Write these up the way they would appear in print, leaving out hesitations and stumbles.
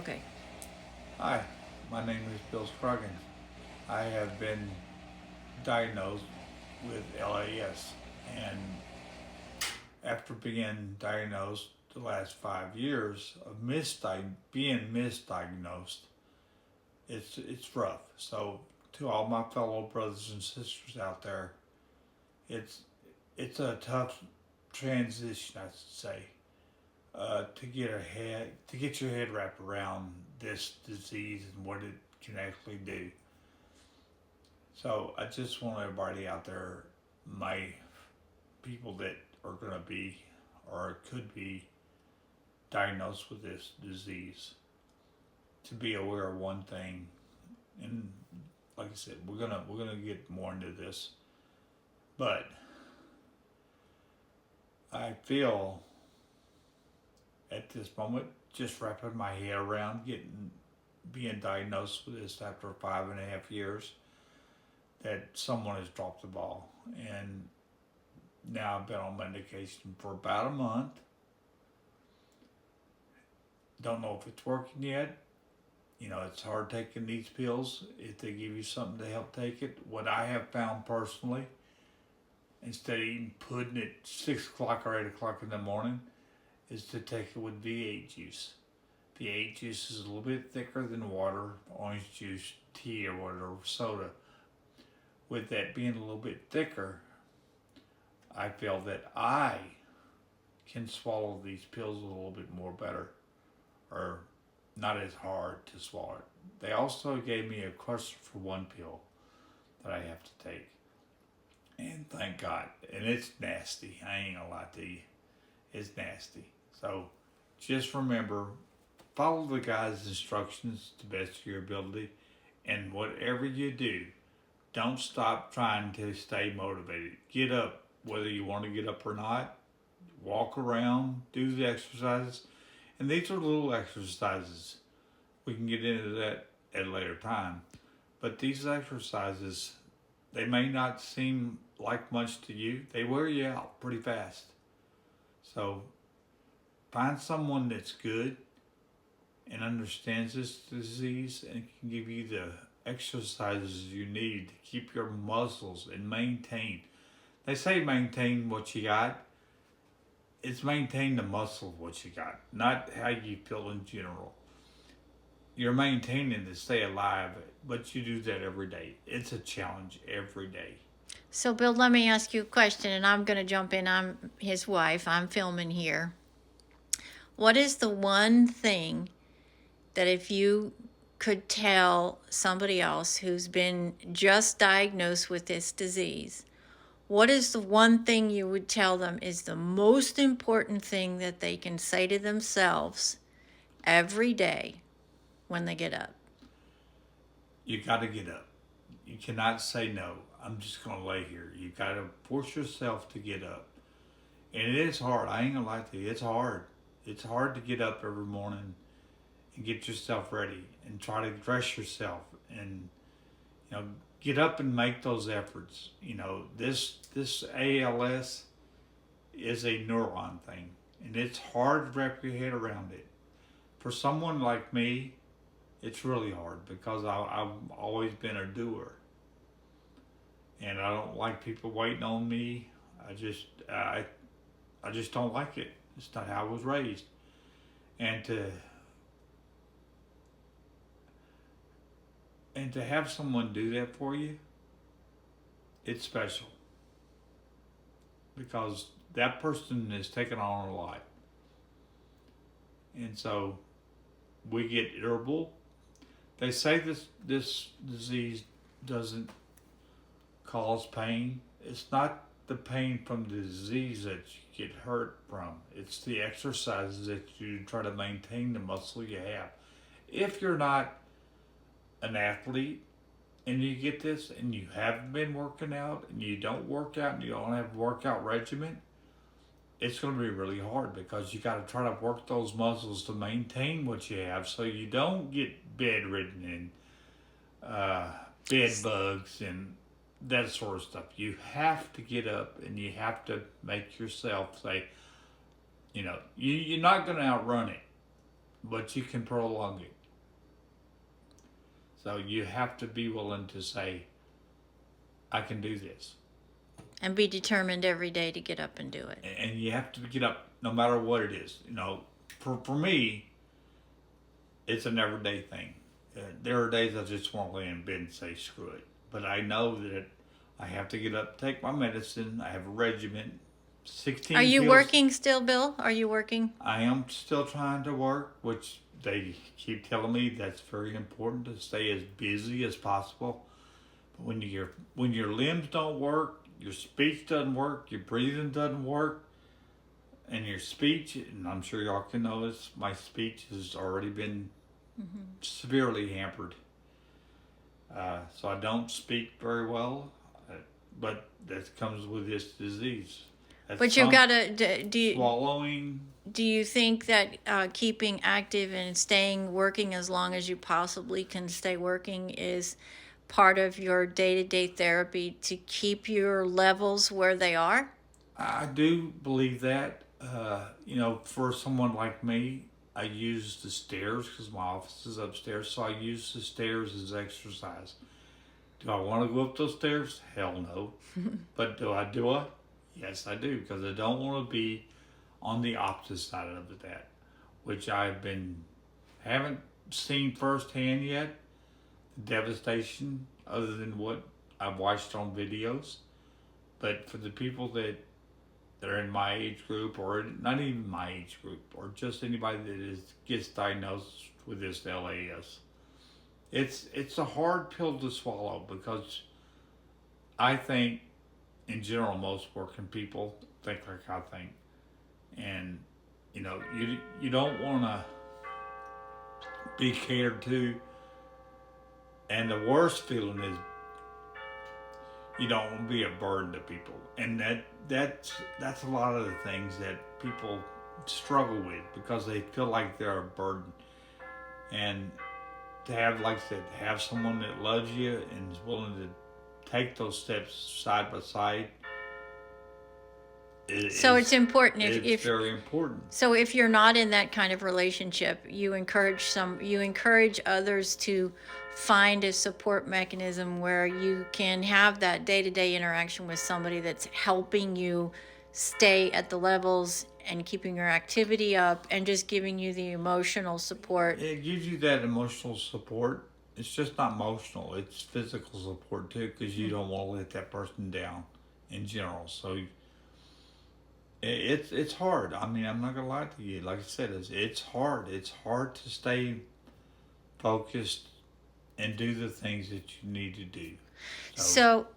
Okay. Hi, my name is Bill Scroggin. I have been diagnosed with LAS, and after being diagnosed the last 5 years of being misdiagnosed, it's rough. So to all my fellow brothers and sisters out there, it's it's a tough transition, I should say, to get your head wrapped around this disease and what it can actually do. So I just want everybody out there, my people that are going to be or could be diagnosed with this disease, to be aware of one thing. And like I said, we're gonna get more into this, but I feel at this moment just wrapping my head around getting being diagnosed with this after 5.5 years that someone has dropped the ball. And now I've been on medication for about a month. Don't know if it's working yet. You know, it's hard taking these pills if they give you something to help take it. What I have found personally, instead of eating pudding at 6 o'clock or 8 o'clock in the morning, is to take it with V8 juice. V8 juice is a little bit thicker than water, orange juice, tea, or whatever, soda. With that being a little bit thicker, I feel that I can swallow these pills a little bit more better, or not as hard to swallow it. They also gave me a cluster for one pill that I have to take. And thank God. And it's nasty. I ain't gonna lie to you. It's nasty. So just remember, follow the guy's instructions to the best of your ability. And whatever you do, don't stop trying to stay motivated. Get up, whether you want to get up or not. Walk around, do the exercises. And these are little exercises. We can get into that at a later time. But these exercises, they may not seem like much to you. They wear you out pretty fast. So find someone that's good and understands this disease and can give you the exercises you need to keep your muscles and maintain. They say maintain what you got. It's maintain the muscle of what you got, not how you feel in general. You're maintaining to stay alive, but you do that every day. It's a challenge every day. So, Bill, let me ask you a question, and I'm going to jump in. I'm his wife. I'm filming here. What is the one thing that if you could tell somebody else who's been just diagnosed with this disease, what is the one thing you would tell them is the most important thing that they can say to themselves every day when they get up? You got to get up. You cannot say no. I'm just going to lay here. You got to force yourself to get up. And it is hard. I ain't going to lie to you. It's hard. It's hard to get up every morning and get yourself ready and try to dress yourself and, you know, get up and make those efforts. You know, this ALS is a neuron thing, and it's hard to wrap your head around it. For someone like me, it's really hard because I've always been a doer, and I don't like people waiting on me. I just don't like it. It's not how I was raised, and to have someone do that for you, it's special because that person is taking on a lot, and so we get irritable. They say this disease doesn't cause pain. It's not the pain from the disease that you get hurt from. It's the exercises that you try to maintain the muscle you have. If you're not an athlete and you get this and you haven't been working out and you don't work out and you don't have a workout regimen, it's going to be really hard because you got to try to work those muscles to maintain what you have so you don't get bedridden and bed bugs and that sort of stuff. You have to get up and you have to make yourself say, you know, you're not going to outrun it. but you can prolong it. So you have to be willing to say, I can do this. And be determined every day to get up and do it. And you have to get up no matter what it is. You know, for me, it's an everyday thing. There are days I just want to lay in bed and say, screw it. But I know that I have to get up, take my medicine. I have a regimen, 16 Are you pills. working still, Bill? Are you working? I am still trying to work, which they keep telling me that's very important to stay as busy as possible. But when your limbs don't work, your speech doesn't work, your breathing doesn't work, and your speech, and I'm sure y'all can notice, my speech has already been severely hampered. So I don't speak very well, but that comes with this disease. But you've got to, swallowing. Do you think that keeping active and staying working as long as you possibly can stay working is part of your day-to-day therapy to keep your levels where they are? I do believe that. You know, for someone like me, I use the stairs because my office is upstairs, so I use the stairs as exercise. Do I want to go up those stairs? Hell no. But do I do it? Yes, I do, because I don't want to be on the opposite side of that, which haven't seen firsthand yet, the devastation, other than what I've watched on videos. But for the people that are in my age group, or not even my age group, or just anybody that gets diagnosed with this LAS, it's a hard pill to swallow, because I think, in general, most working people think like I think. And, you know, you don't want to be catered to. And the worst feeling is you don't want to be a burden to people. And that's a lot of the things that people struggle with, because they feel like they're a burden. And to have, like I said, to have someone that loves you and is willing to take those steps side by side. It's important. It's very important. So if you're not in that kind of relationship, you encourage others to find a support mechanism where you can have that day-to-day interaction with somebody that's helping you stay at the levels and keeping your activity up and just giving you the emotional support. It gives you that emotional support. It's just not emotional, it's physical support too, because you don't want to let that person down in general. So it's hard. I mean, I'm not gonna lie to you. Like I said, it's hard. It's hard to stay focused and do the things that you need to do. So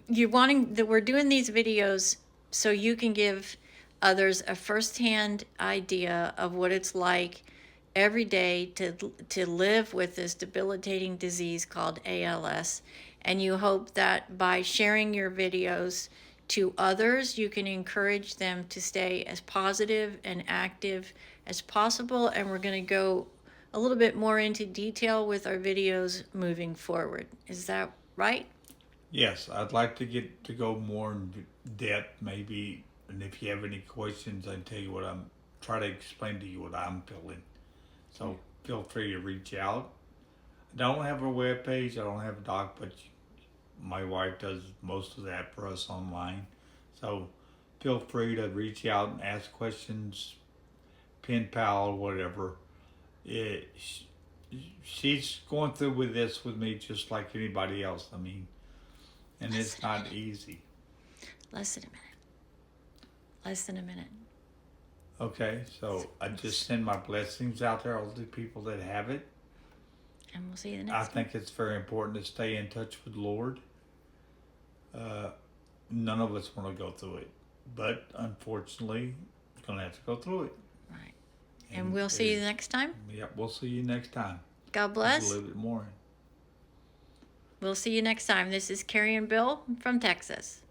you're wanting that we're doing these videos so you can give others a firsthand idea of what it's like every day to live with this debilitating disease called ALS, and you hope that by sharing your videos to others, you can encourage them to stay as positive and active as possible. And we're going to go a little bit more into detail with our videos moving forward. Is that right? Yes, I'd like to go more in depth, maybe. And if you have any questions, I can tell you try to explain to you what I'm feeling. So feel free to reach out. I don't have a webpage. I don't have a doc, but my wife does most of that for us online. So feel free to reach out and ask questions, pen pal, whatever. She's going through with this with me just like anybody else. I mean, and it's not easy. Less than a minute. Okay, so I just send my blessings out there, all the people that have it. And we'll see you the next I time. think it's very important to stay in touch with the Lord. None of us want to go through it, but unfortunately, we're going to have to go through it. Right. And we'll see you next time. Yep, we'll see you next time. God bless. A little bit more. We'll see you next time. This is Carrie and Bill from Texas.